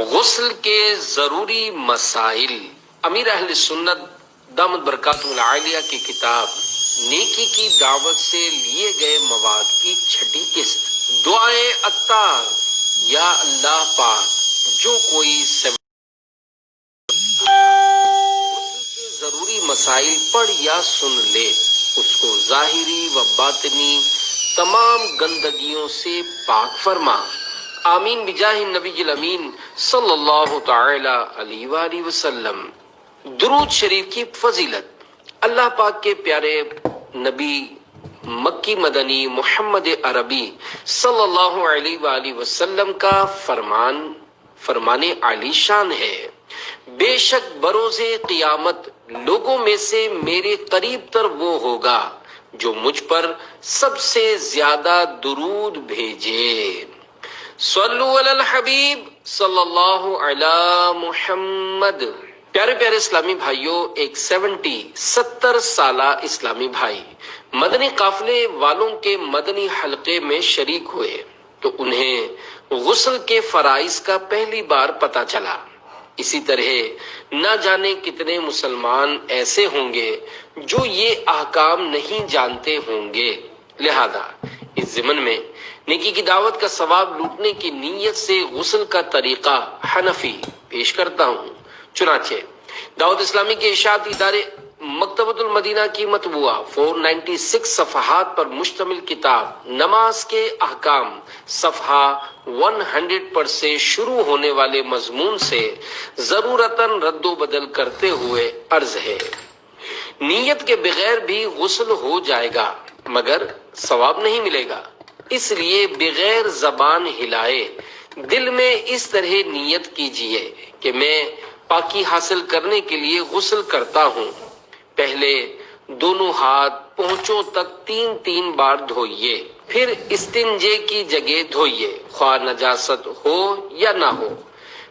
غسل کے ضروری مسائل۔ امیر اہل سنت دامت برکاتہ العالیہ کی کتاب نیکی کی دعوت سے لیے گئے مواد کی چھٹی قسط دعائے عطار۔ یا اللہ پاک، جو کوئی غسل کے ضروری مسائل پڑھ یا سن لے، اس کو ظاہری و باطنی تمام گندگیوں سے پاک فرما۔ آمین بجاہ النبی الامین صلی اللہ تعالی علیہ وآلہ وسلم۔ درود شریف کی فضیلت۔ اللہ پاک کے پیارے نبی مکی مدنی محمد عربی صلی اللہ علیہ وآلہ وسلم کا فرمان عالی شان ہے، بے شک بروز قیامت لوگوں میں سے میرے قریب تر وہ ہوگا جو مجھ پر سب سے زیادہ درود بھیجے۔ صلو علی الحبیب صلی اللہ علی محمد۔ پیارے پیارے اسلامی بھائیوں، ایک 70 سالہ اسلامی بھائی مدنی قافلے والوں کے مدنی حلقے میں شریک ہوئے تو انہیں غسل کے فرائض کا پہلی بار پتہ چلا۔ اسی طرح نہ جانے کتنے مسلمان ایسے ہوں گے جو یہ احکام نہیں جانتے ہوں گے۔ لہذا اس ضمن میں نیکی کی دعوت کا ثواب لوٹنے کی نیت سے غسل کا طریقہ حنفی پیش کرتا ہوں۔ چنانچہ دعوت اسلامی کے اشاعتی ادارے مکتبۃ المدینہ کی مطبوعہ 496 صفحات پر مشتمل کتاب نماز کے احکام صفحہ 100 پر سے شروع ہونے والے مضمون سے ضرورتاً رد و بدل کرتے ہوئے عرض ہے۔ نیت کے بغیر بھی غسل ہو جائے گا مگر ثواب نہیں ملے گا، اس لیے بغیر زبان ہلائے دل میں اس طرح نیت کیجئے کہ میں پاکی حاصل کرنے کے لیے غسل کرتا ہوں۔ پہلے دونوں ہاتھ پونچھوں تک 3 بار دھوئیے، پھر استنجے کی جگہ دھوئیے، خواہ نجاست ہو یا نہ ہو۔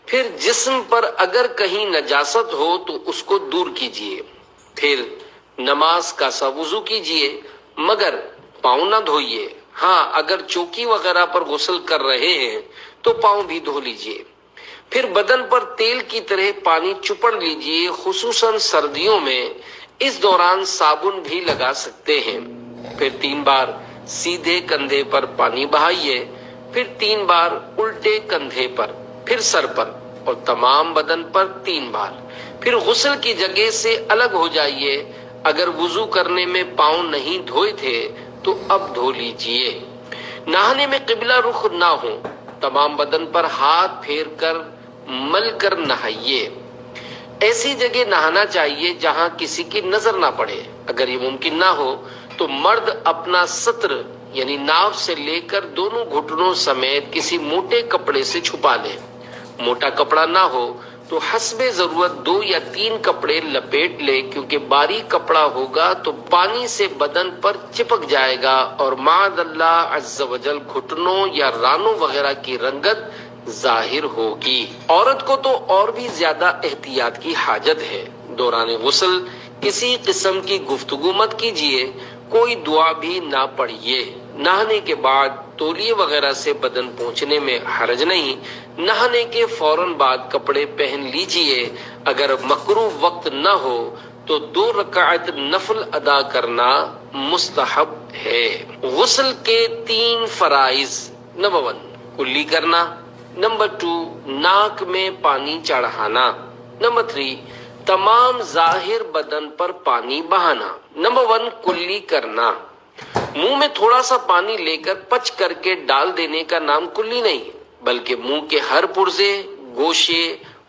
پھر جسم پر اگر کہیں نجاست ہو تو اس کو دور کیجئے، پھر نماز کا سا وضو کیجئے مگر پاؤں نہ دھوئیے۔ ہاں، اگر چوکی وغیرہ پر غسل کر رہے ہیں تو پاؤں بھی دھو لیجئے۔ پھر بدن پر تیل کی طرح پانی چپڑ لیجئے، خصوصاً سردیوں میں اس دوران صابن بھی لگا سکتے ہیں۔ پھر 3 بار سیدھے کندھے پر پانی بہائیے، پھر 3 بار الٹے کندھے پر، پھر سر پر اور تمام بدن پر 3 بار۔ پھر غسل کی جگہ سے الگ ہو جائیے۔ اگر وضو کرنے میں پاؤں نہیں دھوئے تھے تو اب دھو لیجئے۔ نہانے میں قبلہ رخ نہ ہو، تمام بدن پر ہاتھ پھیر کر مل کر نہائیے۔ ایسی جگہ نہانا چاہیے جہاں کسی کی نظر نہ پڑے۔ اگر یہ ممکن نہ ہو تو مرد اپنا سطر یعنی ناف سے لے کر دونوں گھٹنوں سمیت کسی موٹے کپڑے سے چھپا لے۔ موٹا کپڑا نہ ہو تو حسب ضرورت 2 یا 3 کپڑے لپیٹ لے، کیونکہ باریک کپڑا ہوگا تو پانی سے بدن پر چپک جائے گا اور معاذ اللہ عز و جل گھٹنوں یا رانوں وغیرہ کی رنگت ظاہر ہوگی۔ عورت کو تو اور بھی زیادہ احتیاط کی حاجت ہے۔ دوران غسل کسی قسم کی گفتگو مت کیجیے، کوئی دعا بھی نہ پڑھیے۔ نہانے کے بعد تولیے وغیرہ سے بدن پوچھنے میں حرج نہیں۔ نہانے کے فوراً بعد کپڑے پہن لیجئے۔ اگر مکروہ وقت نہ ہو تو 2 رکعت نفل ادا کرنا مستحب ہے۔ غسل کے 3 فرائض۔ نمبر 1 کلی کرنا، نمبر 2 ناک میں پانی چڑھانا، نمبر 3 تمام ظاہر بدن پر پانی بہانا۔ نمبر 1 کلی کرنا، منہ میں تھوڑا سا پانی لے کر پچ کر کے ڈال دینے کا نام کلی نہیں، بلکہ منہ کے ہر پرزے، گوشے،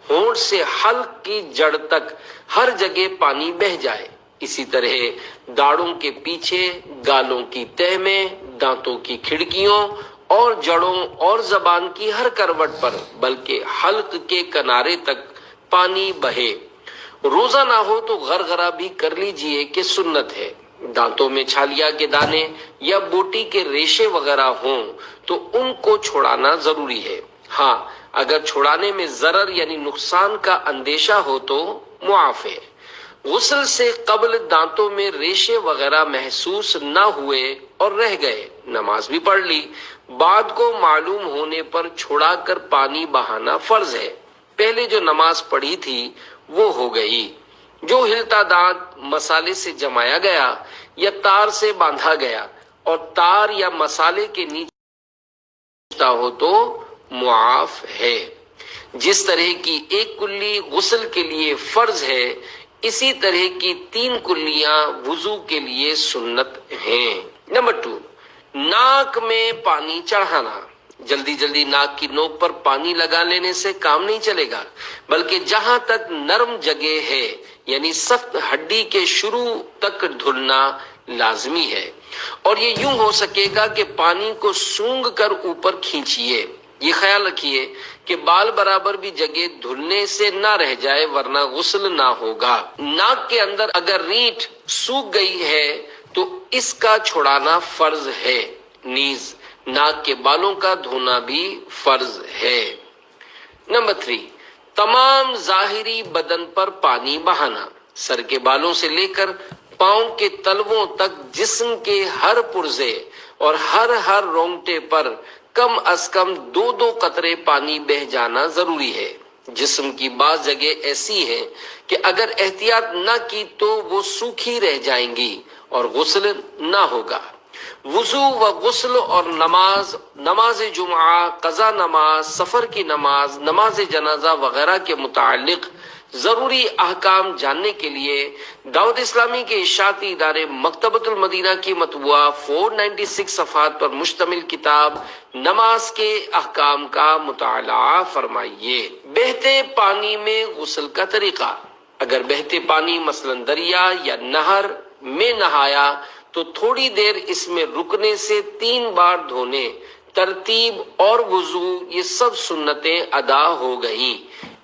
ہونٹ سے حلق کی جڑ تک ہر جگہ پانی بہہ جائے۔ اسی طرح داڑھوں کے پیچھے، گالوں کی تہ میں، دانتوں کی کھڑکیوں اور جڑوں اور زبان کی ہر کروٹ پر، بلکہ حلق کے کنارے تک پانی بہے۔ روزہ نہ ہو تو غرغرہ بھی کر لیجئے کہ سنت ہے۔ دانتوں میں چھالیا کے دانے یا بوٹی کے ریشے وغیرہ ہوں تو ان کو چھڑانا ضروری ہے۔ ہاں، اگر چھڑانے میں ضرر یعنی نقصان کا اندیشہ ہو تو معاف ہے۔ غسل سے قبل دانتوں میں ریشے وغیرہ محسوس نہ ہوئے اور رہ گئے، نماز بھی پڑھ لی، بعد کو معلوم ہونے پر چھڑا کر پانی بہانا فرض ہے۔ پہلے جو نماز پڑھی تھی وہ ہو گئی۔ جو ہلتا دانت مسالے سے جمایا گیا یا تار سے باندھا گیا اور تار یا مسالے کے نیچے ہو تو معاف ہے۔ جس طرح کی ایک کلی غسل کے لیے فرض ہے، اسی طرح کی 3 کلیاں وضو کے لیے سنت ہیں۔ نمبر 2، ناک میں پانی چڑھانا۔ جلدی جلدی ناک کی نوک پر پانی لگا لینے سے کام نہیں چلے گا، بلکہ جہاں تک نرم جگہ ہے یعنی سخت ہڈی کے شروع تک دھلنا لازمی ہے، اور یہ یوں ہو سکے گا کہ پانی کو سونگھ کر اوپر کھینچیے۔ یہ خیال رکھیے کہ بال برابر بھی جگہ دھلنے سے نہ رہ جائے ورنہ غسل نہ ہوگا۔ ناک کے اندر اگر ریٹھ سوکھ گئی ہے تو اس کا چھڑانا فرض ہے، نیز ناک کے بالوں کا دھونا بھی فرض ہے۔ نمبر 3، تمام ظاہری بدن پر پانی بہانا۔ سر کے بالوں سے لے کر پاؤں کے تلووں تک جسم کے ہر پرزے اور ہر رونگٹے پر کم از کم 2 قطرے پانی بہہ جانا ضروری ہے۔ جسم کی بعض جگہ ایسی ہیں کہ اگر احتیاط نہ کی تو وہ سوکھی رہ جائیں گی اور غسل نہ ہوگا۔ وضو و غسل اور نماز جمعہ، قضا نماز، سفر کی نماز، نماز جنازہ وغیرہ کے متعلق ضروری احکام جاننے کے لیے دعوت اسلامی کے اشاعتی ادارے مکتبۃ المدینہ کی مطبوعہ 496 صفحات پر مشتمل کتاب نماز کے احکام کا مطالعہ فرمائیے۔ بہتے پانی میں غسل کا طریقہ۔ اگر بہتے پانی مثلا دریا یا نہر میں نہایا تو تھوڑی دیر اس میں رکنے سے 3 بار دھونے، ترتیب اور وضو یہ سب سنتیں ادا ہو گئیں۔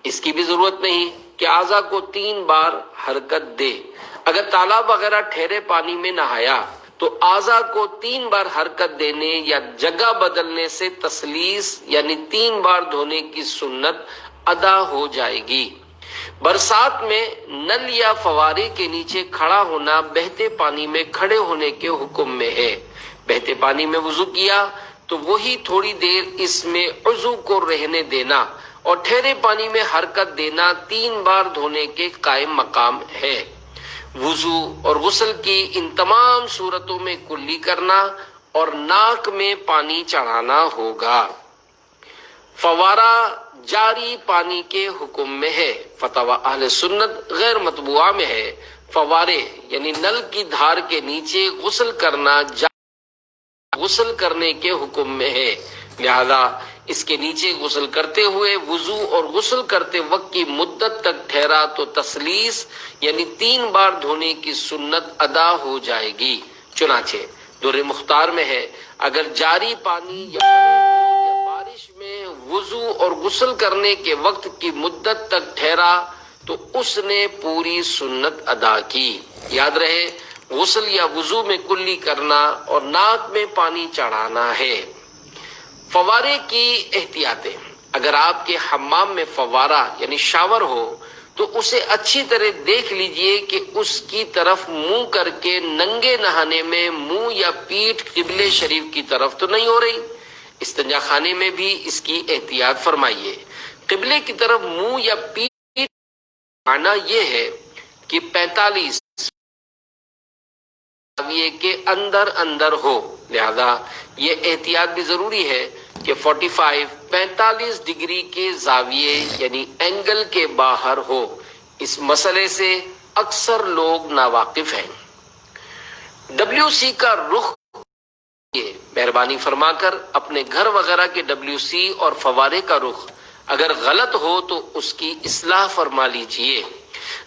اس کی بھی ضرورت نہیں کہ اعضاء کو 3 بار حرکت دے۔ اگر تالاب وغیرہ ٹھہرے پانی میں نہایا تو اعضاء کو 3 بار حرکت دینے یا جگہ بدلنے سے تسلیس یعنی 3 بار دھونے کی سنت ادا ہو جائے گی۔ برسات میں نل یا فوارے کے نیچے کھڑا ہونا بہتے پانی میں کھڑے ہونے کے حکم میں ہے۔ بہتے پانی میں وضو کیا تو وہی تھوڑی دیر اس میں عضو کو رہنے دینا اور ٹھہرے پانی میں حرکت دینا 3 بار دھونے کے قائم مقام ہے۔ وضو اور غسل کی ان تمام صورتوں میں کلی کرنا اور ناک میں پانی چڑھانا ہوگا۔ فوارہ جاری پانی کے حکم میں ہے۔ فتاوی اہل سنت غیر مطبوعہ میں ہے فوارے یعنی نل کی دھار کے نیچے غسل کرنا غسل کرنے کے حکم میں ہے، لہذا اس کے نیچے غسل کرتے ہوئے وضو اور غسل کرتے وقت کی مدت تک ٹھہرا تو تسلیس یعنی 3 بار دھونے کی سنت ادا ہو جائے گی۔ چنانچہ در مختار میں ہے اگر جاری پانی یا بارش میں وضو اور غسل کرنے کے وقت کی مدت تک ٹھہرا تو اس نے پوری سنت ادا کی۔ یاد رہے غسل یا وضو میں کلی کرنا اور ناک میں پانی چڑھانا ہے۔ فوارے کی احتیاطیں۔ اگر آپ کے حمام میں فوارہ یعنی شاور ہو تو اسے اچھی طرح دیکھ لیجئے کہ اس کی طرف منہ کر کے ننگے نہانے میں منہ یا پیٹھ قبلے شریف کی طرف تو نہیں ہو رہی۔ استنجا خانے میں بھی اس کی احتیاط فرمائیے۔ قبلے کی طرف منہ یا پیٹھ معنی یہ ہے کہ 45 زاویے کے اندر ہو، لہذا یہ احتیاط بھی ضروری ہے کہ 45 ڈگری کے زاویے یعنی اینگل کے باہر ہو۔ اس مسئلے سے اکثر لوگ ناواقف ہیں۔ WC کا رخ، مہربانی فرما کر اپنے گھر وغیرہ کے WC اور فوارے کا رخ اگر غلط ہو تو اس کی اصلاح فرما لیجئے۔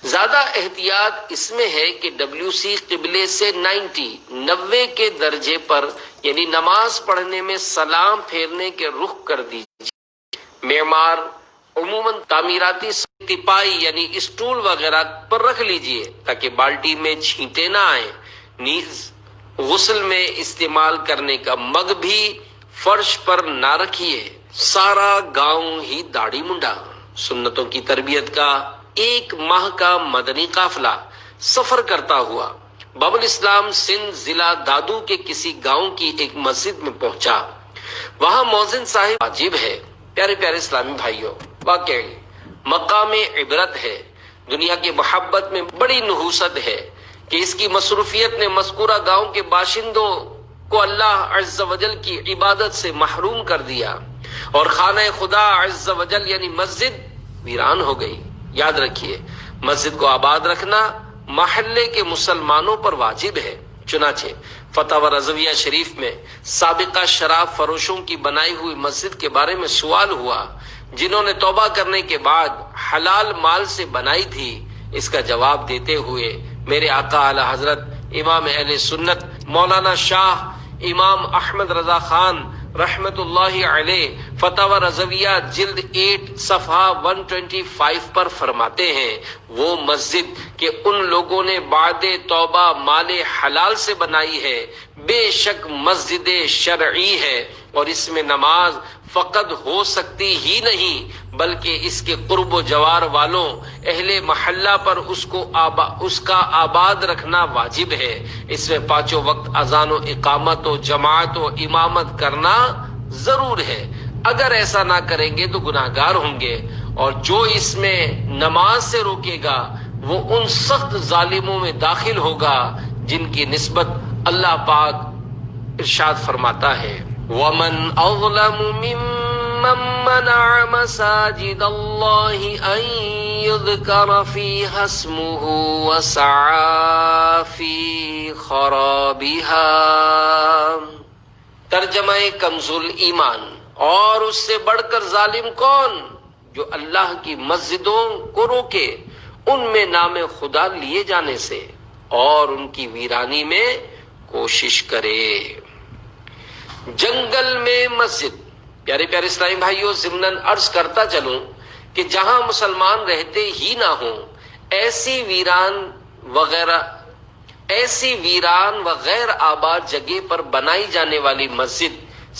زیادہ احتیاط اس میں ہے کہ WC قبلے سے 90 کے درجے پر یعنی نماز پڑھنے میں سلام پھیرنے کے رخ کر دیجیے۔ معمار عموماً تعمیراتی تپائی یعنی اسٹول وغیرہ پر رکھ لیجئے تاکہ بالٹی میں چھینٹے نہ آئیں۔ نیز غسل میں استعمال کرنے کا مگ بھی فرش پر نہ رکھیے۔ سارا گاؤں ہی داڑھی منڈا۔ سنتوں کی تربیت کا 1 ماہ کا مدنی قافلہ سفر کرتا ہوا باب الاسلام سندھ ضلع دادو کے کسی گاؤں کی ایک مسجد میں پہنچا۔ وہاں مؤذن صاحب واجب ہے۔ پیارے پیارے اسلامی بھائیوں، واقعی مقام عبرت ہے، دنیا کی محبت میں بڑی نحوست ہے کہ اس کی مصروفیت نے مذکورہ گاؤں کے باشندوں کو اللہ عز و جل کی عبادت سے محروم کر دیا اور خانہ خدا عز و جل یعنی مسجد ویران ہو گئی۔ یاد رکھیے، مسجد کو آباد رکھنا محلے کے مسلمانوں پر واجب ہے۔ چنانچہ فتاوی رضویہ شریف میں سابقہ شراب فروشوں کی بنائی ہوئی مسجد کے بارے میں سوال ہوا، جنہوں نے توبہ کرنے کے بعد حلال مال سے بنائی تھی۔ اس کا جواب دیتے ہوئے میرے آقا اعلی حضرت امام اہل سنت مولانا شاہ امام احمد رضا خان رحمت اللہ علیہ فتاوی رضویہ جلد 8 صفحہ 125 پر فرماتے ہیں، وہ مسجد کہ ان لوگوں نے بعد توبہ مال حلال سے بنائی ہے بے شک مسجد شرعی ہے، اور اس میں نماز فقط ہو سکتی ہی نہیں بلکہ اس کے قرب و جوار والوں اہل محلہ پر اس کا آباد رکھنا واجب ہے۔ اس میں 5 وقت اذان و اقامت و جماعت و امامت کرنا ضرور ہے۔ اگر ایسا نہ کریں گے تو گناہگار ہوں گے، اور جو اس میں نماز سے روکے گا وہ ان سخت ظالموں میں داخل ہوگا جن کی نسبت اللہ پاک ارشاد فرماتا ہے، وَمَنْ أَظْلَمُ مِمَّنْ مَنَعَ مَسَاجِدَ اللَّهِ أَنْ يُذْكَرَ فِيهَا اسْمُهُ وَسَعَى فِي خَرَابِهَا۔ ترجمہ کنز ایمان، اور اس سے بڑھ کر ظالم کون جو اللہ کی مسجدوں کو روکے ان میں نام خدا لیے جانے سے اور ان کی ویرانی میں کوشش کرے۔ جنگل میں مسجد، پیارے پیارے اسلامی بھائیوں، ضمناً عرض کرتا چلوں کہ جہاں مسلمان رہتے ہی نہ ہوں ایسی ویران و غیر آباد جگہ پر بنائی جانے والی مسجد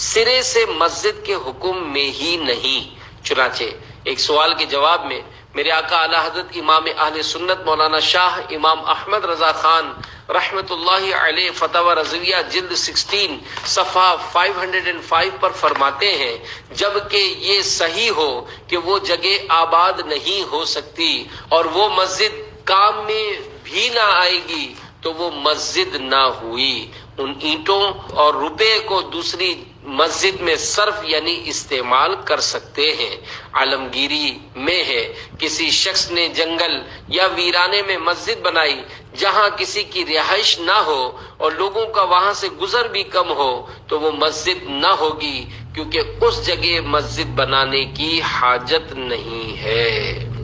سرے سے مسجد کے حکم میں ہی نہیں۔ چنانچہ ایک سوال کے جواب میں میرے آقا اعلی حضرت امام اہل سنت مولانا شاہ امام احمد رضا خان رحمت اللہ علیہ فتاوی رضویہ جلد 16 صفحہ 505 پر فرماتے ہیں، جبکہ یہ صحیح ہو کہ وہ جگہ آباد نہیں ہو سکتی اور وہ مسجد کام میں بھی نہ آئے گی تو وہ مسجد نہ ہوئی۔ ان اینٹوں اور روپے کو دوسری مسجد میں صرف یعنی استعمال کر سکتے ہیں۔ عالمگیری میں ہے، کسی شخص نے جنگل یا ویرانے میں مسجد بنائی جہاں کسی کی رہائش نہ ہو اور لوگوں کا وہاں سے گزر بھی کم ہو تو وہ مسجد نہ ہوگی، کیونکہ اس جگہ مسجد بنانے کی حاجت نہیں ہے۔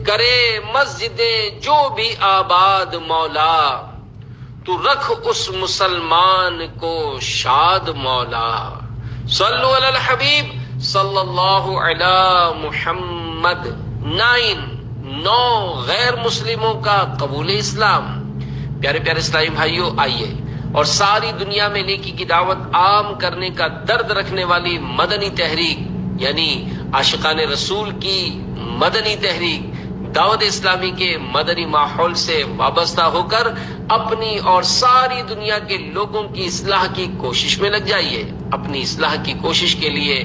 کرے مسجدیں جو بھی آباد مولا، تو رکھ اس مسلمان کو شاد مولا۔ صلو علی الحبیب صلی اللہ علی محمد۔ 9 غیر مسلموں کا قبول اسلام۔ پیارے پیارے اسلامی بھائیوں، آئیے اور ساری دنیا میں نیکی کی دعوت عام کرنے کا درد رکھنے والی مدنی تحریک یعنی عاشقان رسول کی مدنی تحریک دعوت اسلامی کے مدنی ماحول سے وابستہ ہو کر اپنی اور ساری دنیا کے لوگوں کی اصلاح کی کوشش میں لگ جائیے۔ اپنی اصلاح کی کوشش کے لیے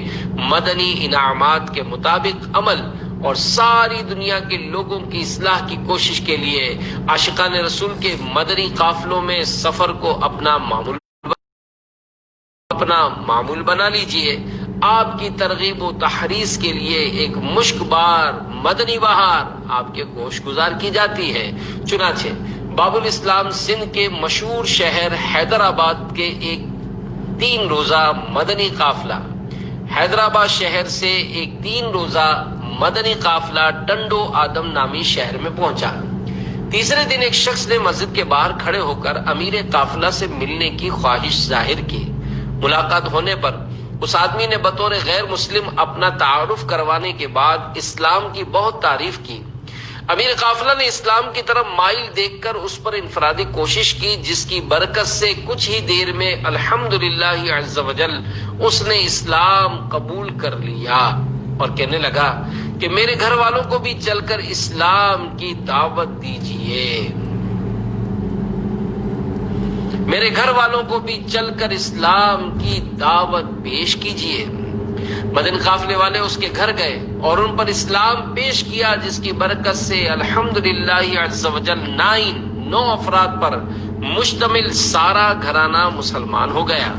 مدنی انعامات کے مطابق عمل اور ساری دنیا کے لوگوں کی اصلاح کی کوشش کے لیے عاشقان رسول کے مدنی قافلوں میں سفر کو اپنا معمول بنا لیجئے۔ آپ کی ترغیب و تحریض کے لیے ایک مشک بار مدنی بہار آپ کے گوش گزار کی جاتی ہے۔ چنانچہ باب الاسلام سندھ کے مشہور شہر حیدرآباد کے ایک 3 روزہ مدنی قافلہ، حیدرآباد شہر سے ایک 3 روزہ مدنی قافلہ ٹنڈو آدم نامی شہر میں پہنچا۔ تیسرے دن ایک شخص نے مسجد کے باہر کھڑے ہو کر امیر قافلہ سے ملنے کی خواہش ظاہر کی۔ ملاقات ہونے پر اس آدمی نے بطور غیر مسلم اپنا تعارف کروانے کے بعد اسلام کی بہت تعریف کی۔ امیر قافلہ نے اسلام کی طرف مائل دیکھ کر اس پر انفرادی کوشش کی، جس کی برکت سے کچھ ہی دیر میں الحمدللہ عز وجل اس نے اسلام قبول کر لیا اور کہنے لگا کہ میرے گھر والوں کو بھی چل کر اسلام کی دعوت دیجیے، میرے گھر والوں کو بھی چل کر اسلام کی دعوت پیش کیجیے۔ مدنی قافلے والے اس کے گھر گئے اور ان پر اسلام پیش کیا، جس کی برکت سے الحمدللہ عز وجل 9 افراد پر مشتمل سارا گھرانہ مسلمان ہو گیا۔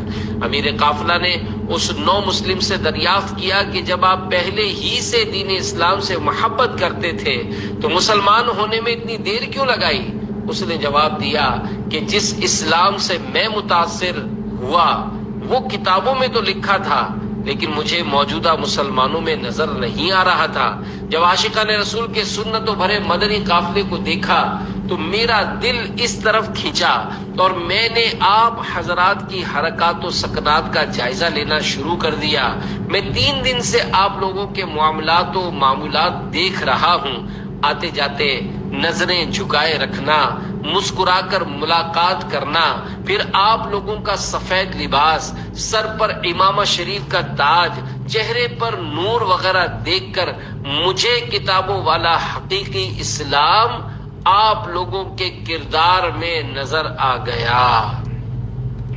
امیر قافلہ نے اس 9 مسلم سے دریافت کیا کہ جب آپ پہلے ہی سے دین اسلام سے محبت کرتے تھے تو مسلمان ہونے میں اتنی دیر کیوں لگائی؟ اس نے جواب دیا کہ جس اسلام سے میں متاثر ہوا وہ کتابوں میں تو لکھا تھا، لیکن مجھے موجودہ مسلمانوں میں نظر نہیں آ رہا تھا۔ جب عاشقان رسول کے سنتوں بھرے مدنی قافلے کو دیکھا تو میرا دل اس طرف کھینچا اور میں نے آپ حضرات کی حرکات و سکنات کا جائزہ لینا شروع کر دیا۔ میں 3 دن سے آپ لوگوں کے معاملات و معمولات دیکھ رہا ہوں۔ آتے جاتے نظریں جھکائے رکھنا، مسکرا کر ملاقات کرنا، پھر آپ لوگوں کا سفید لباس، سر پر امامہ شریف کا تاج، چہرے پر نور وغیرہ دیکھ کر مجھے کتابوں والا حقیقی اسلام آپ لوگوں کے کردار میں نظر آ گیا،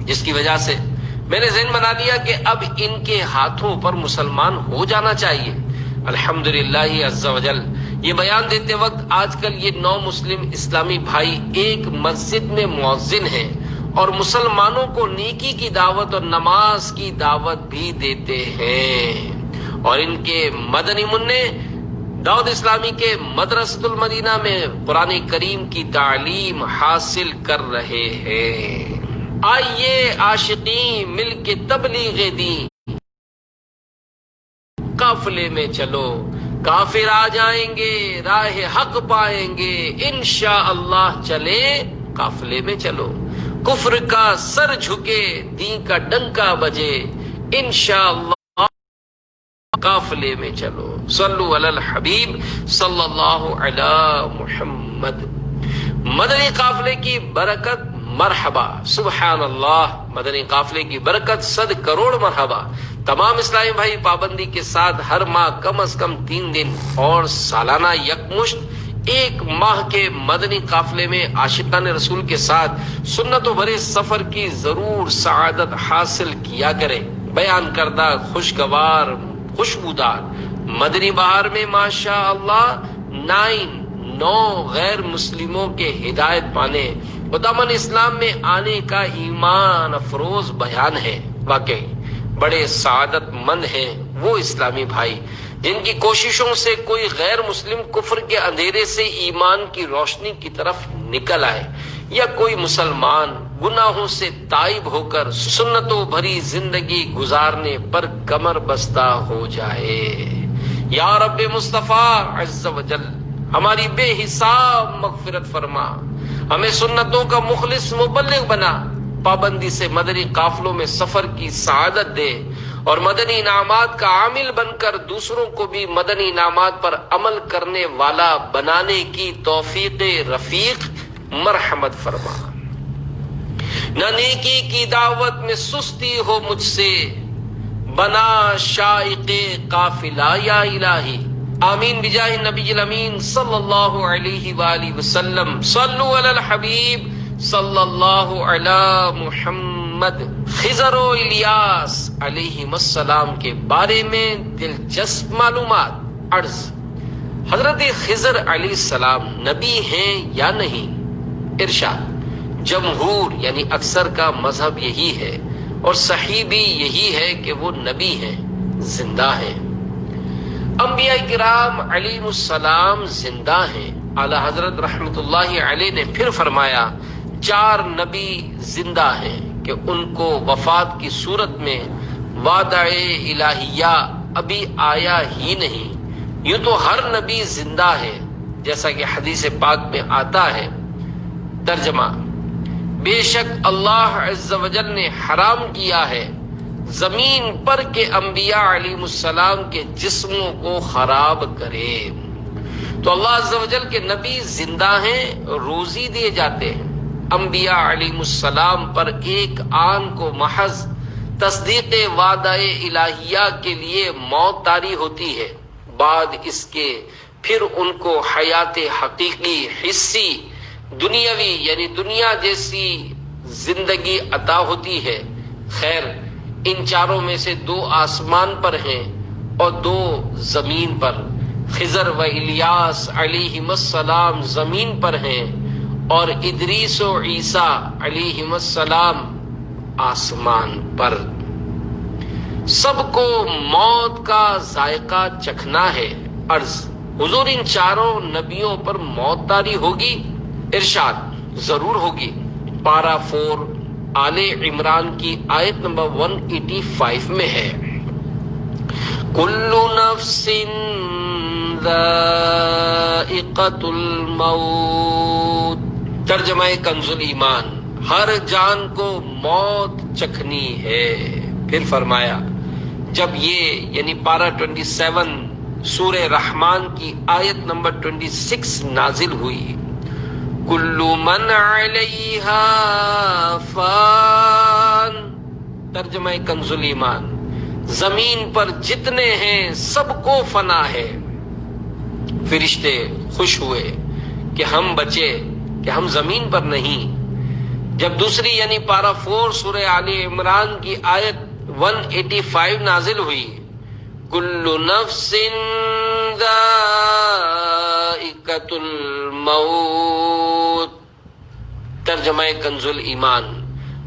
جس کی وجہ سے میں نے ذہن بنا لیا کہ اب ان کے ہاتھوں پر مسلمان ہو جانا چاہیے۔ الحمدللہ عز وجل یہ بیان دیتے وقت آج کل یہ 9 مسلم اسلامی بھائی ایک مسجد میں مؤذن ہیں اور مسلمانوں کو نیکی کی دعوت اور نماز کی دعوت بھی دیتے ہیں، اور ان کے مدنی منع داؤد اسلامی کے مدرسۃ المدینہ میں قرآن کریم کی تعلیم حاصل کر رہے ہیں۔ آئیے عاشقین مل کے تبلیغ دین قافلے میں چلو، کافر آ جائیں گے راہ حق پائیں گے، انشاءاللہ چلے قافلے میں چلو، کفر کا سر جھکے دین کا ڈنکا بجے، انشاءاللہ قافلے میں چلو۔ صلو علی الحبیب صلی اللہ علی محمد۔ مدنی قافلے کی برکت مرحبا، سبحان اللہ، مدنی قافلے کی برکت 100 کروڑ مرحبا۔ تمام اسلامی بھائی پابندی کے ساتھ ہر ماہ کم از کم 3 دن اور سالانہ یکمشت 1 ماہ کے مدنی قافلے میں عاشقان رسول کے ساتھ سنتوں بھرے سفر کی ضرور سعادت حاصل کیا کریں۔ بیان کردہ خوشگوار خوشبودار مدنی بہار میں ماشاء اللہ 9 غیر مسلموں کے ہدایت پانے و دامن اسلام میں آنے کا ایمان افروز بیان ہے۔ واقعی بڑے سعادت مند ہیں وہ اسلامی بھائی جن کی کوششوں سے کوئی غیر مسلم کفر کے اندھیرے سے ایمان کی روشنی کی طرف نکل آئے، یا کوئی مسلمان گناہوں سے تائب ہو کر سنتوں بھری زندگی گزارنے پر کمر بستہ ہو جائے۔ یا رب مصطفیٰ عز وجل ہماری بے حساب مغفرت فرما، ہمیں سنتوں کا مخلص مبلغ بنا، پابندی سے مدنی قافلوں میں سفر کی سعادت دے، اور مدنی انعامات کا عامل بن کر دوسروں کو بھی مدنی انعامات پر عمل کرنے والا بنانے کی توفیق رفیق مرحمت فرما۔ نہ نیکی کی دعوت میں سستی ہو مجھ سے، بنا شائق قافلہ یا الہی، آمین بجاہ النبی الامین صلی اللہ علیہ وآلہ وسلم۔ صلو علی الحبیب صلی اللہ علی محمد۔ خضر و الیاس علیہم السلام کے بارے میں دلچسپ معلومات۔ عرض، حضرت خضر علیہ السلام نبی ہیں یا نہیں؟ ارشاد، جمہور یعنی اکثر کا مذہب یہی ہے، اور صحیح بھی یہی ہے کہ وہ نبی ہیں، زندہ ہیں۔ انبیاء کرام علیہ السلام زندہ ہیں۔ اعلیٰ حضرت رحمت اللہ علیہ نے پھر فرمایا 4 نبی زندہ ہیں کہ ان کو وفات کی صورت میں وعدہ الہیہ ابھی آیا ہی نہیں۔ یوں تو ہر نبی زندہ ہے، جیسا کہ حدیث پاک میں آتا ہے۔ ترجمہ، بے شک اللہ عز و جل نے حرام کیا ہے زمین پر کے انبیاء علیہ السلام کے جسموں کو خراب کرے۔ تو اللہ عز و جل کے نبی زندہ ہیں، روزی دیے جاتے ہیں۔ انبیاء علیہ السلام پر ایک آن کو محض تصدیق وعدہ الہیہ کے لیے موت طاری ہوتی ہے، بعد اس کے پھر ان کو حیات حقیقی حصی دنیاوی یعنی دنیا جیسی زندگی عطا ہوتی ہے۔ خیر، ان چاروں میں سے 2 آسمان پر ہیں اور 2 زمین پر، خضر و الیاس علیہم السلام زمین پر ہیں، اور ادریس و عیسیٰ علیہم السلام آسمان پر۔ سب کو موت کا ذائقہ چکھنا ہے۔ عرض، حضور ان 4 نبیوں پر موت طاری ہوگی؟ ارشاد، ضرور ہوگی۔ پارہ 4 آل عمران کی آیت نمبر 185 میں ہے، کل نفس ذائقۃ الموت۔ ترجمہ کنز ایمان، ہر جان کو موت چکھنی ہے۔ پھر فرمایا، جب یہ یعنی پارہ 27 سورہ رحمان کی آیت نمبر 26 نازل ہوئی، کل من علیہا فان۔ ترجمہ کنز ایمان، زمین پر جتنے ہیں سب کو فنا ہے۔ فرشتے خوش ہوئے کہ ہم بچے، کہ ہم زمین پر نہیں۔ جب دوسری یعنی پارہ 4 سورہ آل عمران کی آیت 185 نازل ہوئی، کل نفس ذائقۃ الموت۔ ترجمہ کنز ایمان،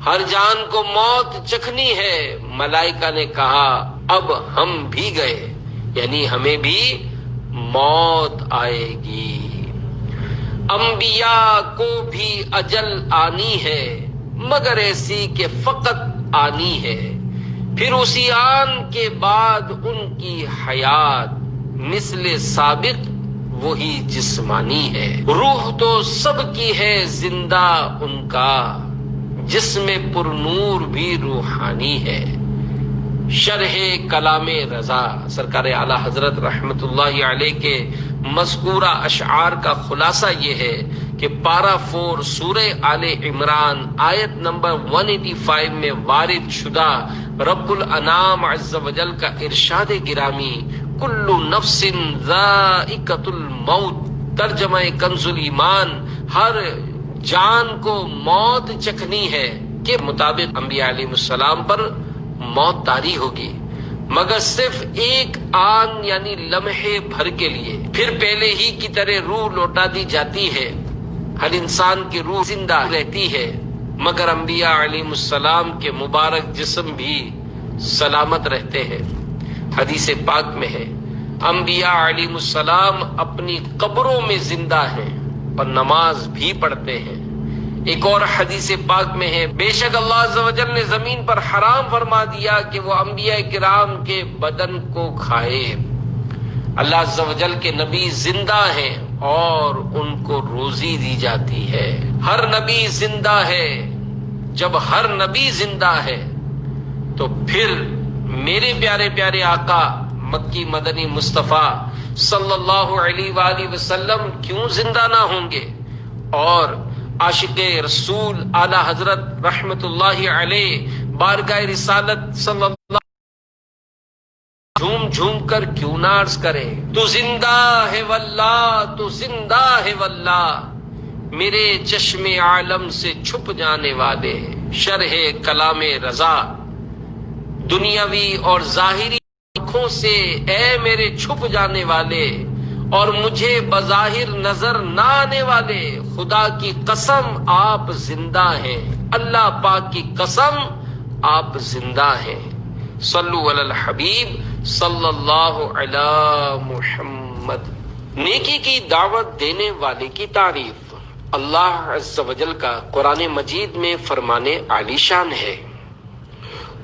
ہر جان کو موت چکھنی ہے۔ ملائکہ نے کہا اب ہم بھی گئے، یعنی ہمیں بھی موت آئے گی۔ انبیاء کو بھی اجل آنی ہے، مگر ایسی کہ فقط آنی ہے، پھر اسی آن کے بعد ان کی حیات مثل سابق وہی جسمانی ہے۔ روح تو سب کی ہے زندہ ان کا، جسم پر نور بھی روحانی ہے۔ شرح کلام رضا، سرکار اعلی حضرت رحمت اللہ علیہ کے مذکورہ اشعار کا خلاصہ یہ ہے کہ پارہ 4 سورہ آل عمران آیت نمبر 185 میں وارد شدہ رب الانام عز و جل کا ارشاد گرامی، کل نفس ذائقۃ الموت، ترجمہ کنز ایمان، ہر جان کو موت چکھنی ہے، کے مطابق انبیاء علیہ السلام پر موت طاری ہوگی، مگر صرف ایک آن یعنی لمحے بھر کے لیے، پھر پہلے ہی کی طرح روح لوٹا دی جاتی ہے۔ ہر انسان کی روح زندہ رہتی ہے، مگر انبیاء علیہ السلام کے مبارک جسم بھی سلامت رہتے ہیں۔ حدیث پاک میں ہے، انبیاء علیہ السلام اپنی قبروں میں زندہ ہیں اور نماز بھی پڑھتے ہیں۔ ایک اور حدیث پاک میں ہے، بے شک اللہ عز و جل نے زمین پر حرام فرما دیا کہ وہ انبیاء کرام کے بدن کو کھائے۔ اللہ عز و جل کے نبی زندہ ہیں اور ان کو روزی دی جاتی ہے۔ ہر نبی زندہ ہے۔ جب ہر نبی زندہ ہے تو پھر میرے پیارے پیارے آقا مکی مدنی مصطفیٰ صلی اللہ علیہ وآلہ وسلم کیوں زندہ نہ ہوں گے؟ اور عاشق رسول اعلی حضرت رحمت اللہ علیہ بارگاہ رسالت صلی اللہ جھوم جھوم کر کیوں نہ عرض کرے، تو زندہ ہے واللہ، تو زندہ ہے واللہ، میرے چشم عالم سے چھپ جانے والے۔ شرح کلام رضا، دنیاوی اور ظاہری آنکھوں سے اے میرے چھپ جانے والے اور مجھے بظاہر نظر نہ آنے والے، خدا کی قسم آپ زندہ ہیں، اللہ پاک کی قسم آپ زندہ ہیں۔ صلو علی الحبیب صلی اللہ علی محمد۔ نیکی کی دعوت دینے والے کی تعریف۔ اللہ عز و جل کا قرآن مجید میں فرمان عالی شان ہے،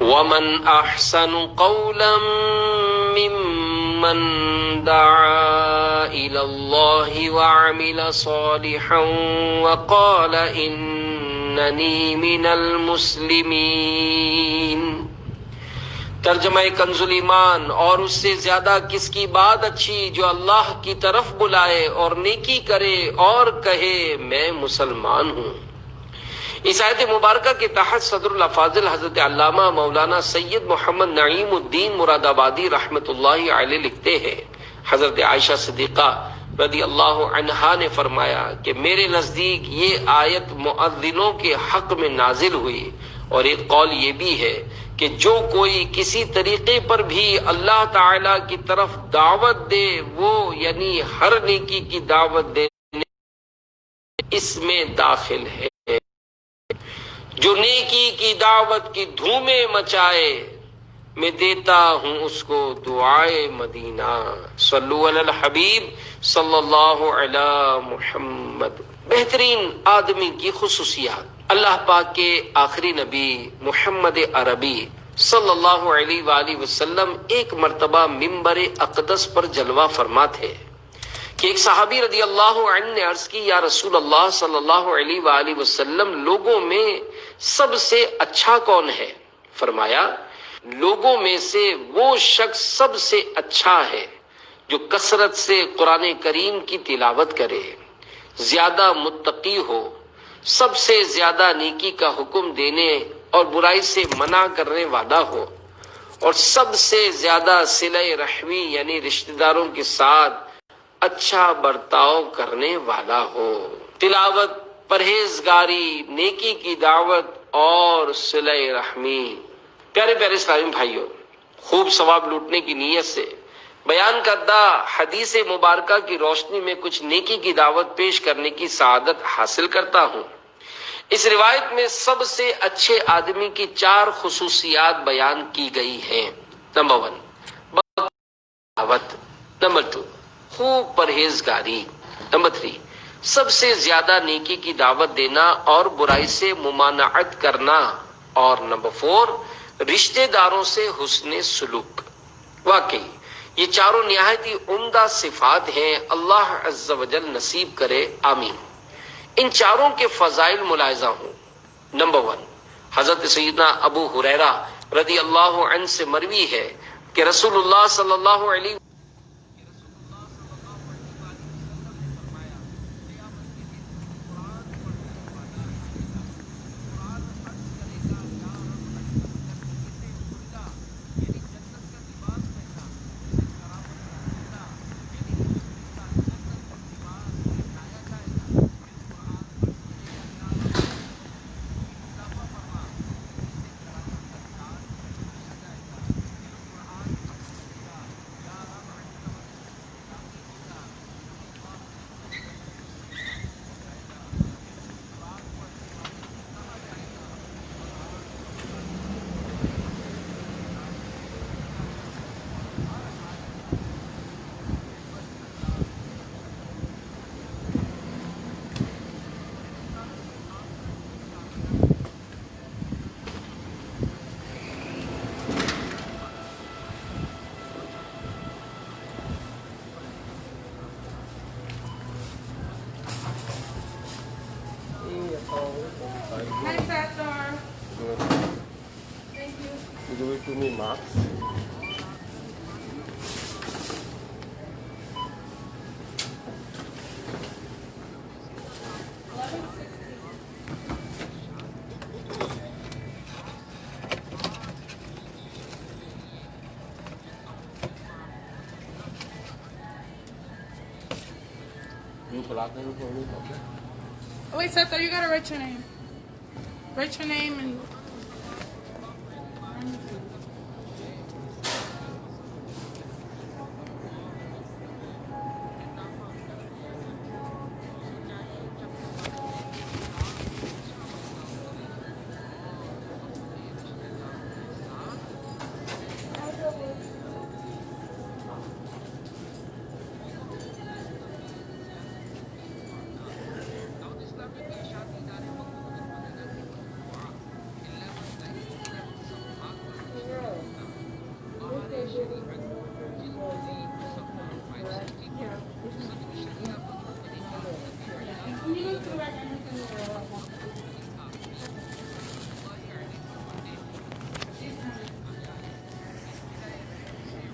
وَمَنْ أَحْسَنُ قَوْلًا مِّمَّنْ دَعَا إِلَى اللَّهِ وَعَمِلَ صَالِحًا وَقَالَ إِنَّنِي مِنَ الْمُسْلِمِينَ۔ ترجمہ کنز ایمان، اور اس سے زیادہ کس کی بات اچھی جو اللہ کی طرف بلائے اور نیکی کرے اور کہے میں مسلمان ہوں۔ اس آیت مبارکہ کے تحت صدر الافاضل حضرت علامہ مولانا سید محمد نعیم الدین مراد آبادی رحمت اللہ علیہ لکھتے ہیں، حضرت عائشہ صدیقہ رضی اللہ عنہا نے فرمایا کہ میرے نزدیک یہ آیت مؤذنوں کے حق میں نازل ہوئی، اور ایک قول یہ بھی ہے کہ جو کوئی کسی طریقے پر بھی اللہ تعالی کی طرف دعوت دے وہ یعنی ہر نیکی کی دعوت دینے اس میں داخل ہے۔ جو نیکی کی دعوت کی دھومیں مچائے میں دیتا ہوں اس کو دعائے مدینہ۔ صلو علی الحبیب صلی اللہ علی محمد۔ بہترین آدمی کی خصوصیات۔ اللہ پاک کے آخری نبی محمد عربی صلی اللہ علیہ وآلہ وسلم ایک مرتبہ ممبر اقدس پر جلوہ فرما تھے کہ ایک صحابی رضی اللہ عنہ نے عرض کی یا رسول اللہ صلی اللہ علیہ وآلہ وسلم لوگوں میں سب سے اچھا کون ہے؟ فرمایا لوگوں میں سے وہ شخص سب سے اچھا ہے جو کثرت سے قرآن کریم کی تلاوت کرے، زیادہ متقی ہو، سب سے زیادہ نیکی کا حکم دینے اور برائی سے منع کرنے والا ہو، اور سب سے زیادہ صلہ رحمی یعنی رشتہ داروں کے ساتھ اچھا برتاؤ کرنے والا ہو۔ تلاوت، پرہیزگاری، نیکی کی دعوت اور صلہ رحمی۔ پیارے پیارے اسلامی بھائیوں، خوب ثواب لوٹنے کی نیت سے بیان کردہ حدیث مبارکہ کی روشنی میں کچھ نیکی کی دعوت پیش کرنے کی سعادت حاصل کرتا ہوں۔ اس روایت میں سب سے اچھے آدمی کی 4 خصوصیات بیان کی گئی ہیں۔ نمبر 1 دعوت، نمبر 2 خوب پرہیزگاری، نمبر 3 سب سے زیادہ نیکی کی دعوت دینا اور برائی سے ممانعت کرنا، اور نمبر 4 رشتہ داروں سے حسن سلوک۔ واقعی یہ چاروں نہایت ہی عمدہ صفات ہیں، اللہ عز و جل نصیب کرے، آمین۔ ان چاروں کے فضائل ملاحظہ ہوں۔ نمبر 1 حضرت سیدنا ابو ہریرہ رضی اللہ عنہ سے مروی ہے کہ رسول اللہ صلی اللہ علیہ Hi, Sator. Thank you. You do it to me, Max. Oh, wait, Sator, you gotta write your name. Write your name and.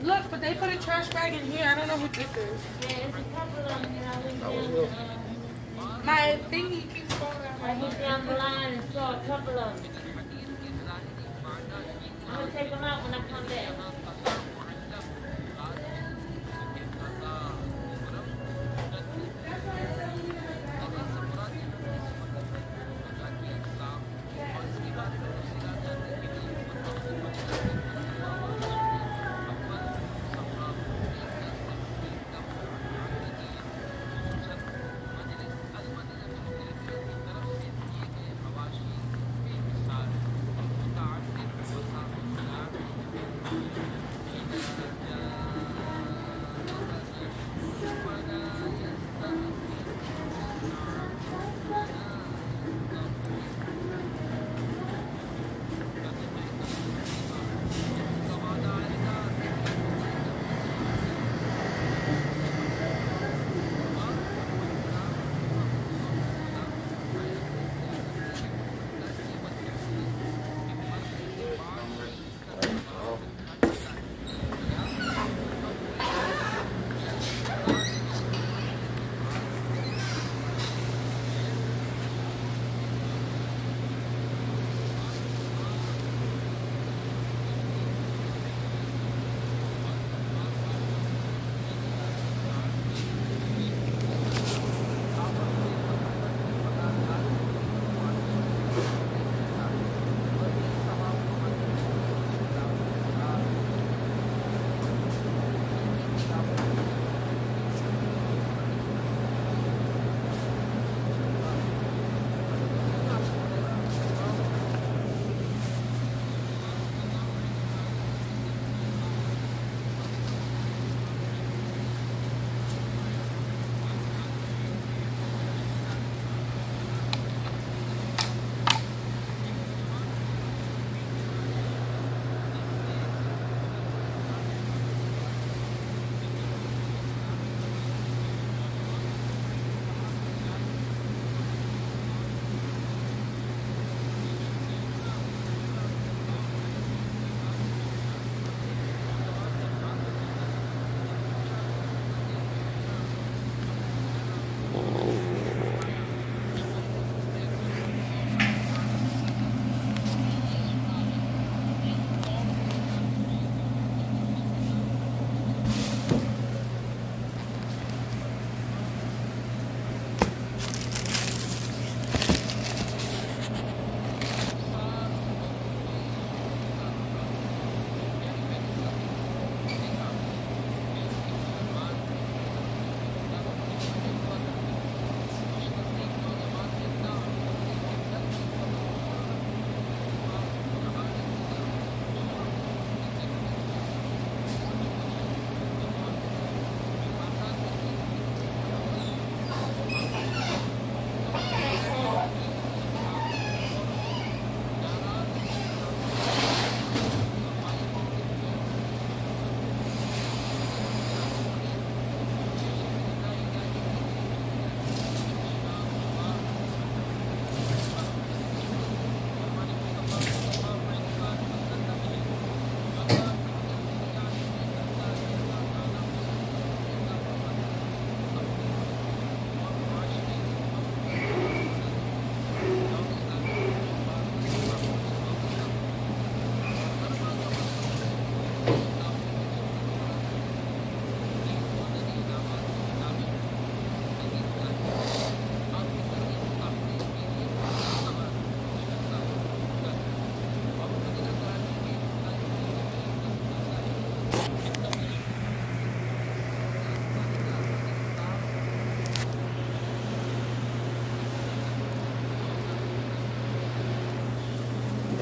Look, but they put a trash bag in here. I don't know who did this. Yeah, there's a couple of them that I was My thingy keeps falling I out. went down the line and saw a couple of them. I'm gonna take them out when I come back.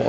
جی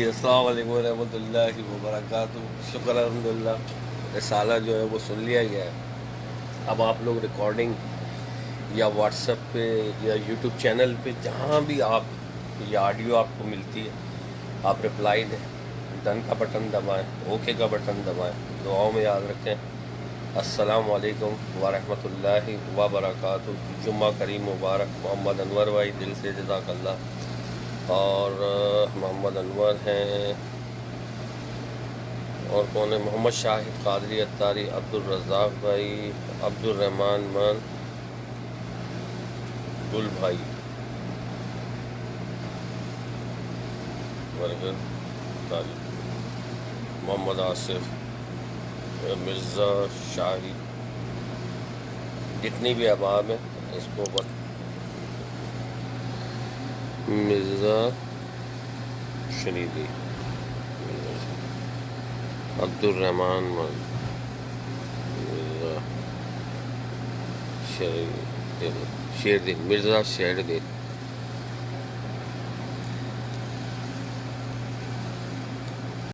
السلام علیکم ورحمۃ اللہ وبرکاتہ. شکر الحمدللہ رسالہ جو ہے وہ سن لیا گیا ہے. اب آپ لوگ ریکارڈنگ یا واٹس ایپ پہ یا یوٹیوب چینل پہ جہاں بھی آپ یہ آڈیو آپ کو ملتی ہے آپ رپلائی دیں, ڈن کا بٹن دبائیں, اوکے کا بٹن دبائیں. دعاؤں میں یاد رکھیں. السلام علیکم ورحمۃ اللہ وبرکاتہ. جمعہ کریم مبارک. محمد انور بھائی دل سے جزاک اللہ. اور محمد انور ہیں اور کون ہے, محمد شاہد قادری اتاری, عبد الرزاق بھائی, عبد الرحمن مان, گل بھائی, برگر طالب, محمد آصف, مرزا شاہد, جتنی بھی احباب ہیں اس کو مرزا شریفی, عبد الرحمن مان, مرزا شیردین, مرزا شیردین,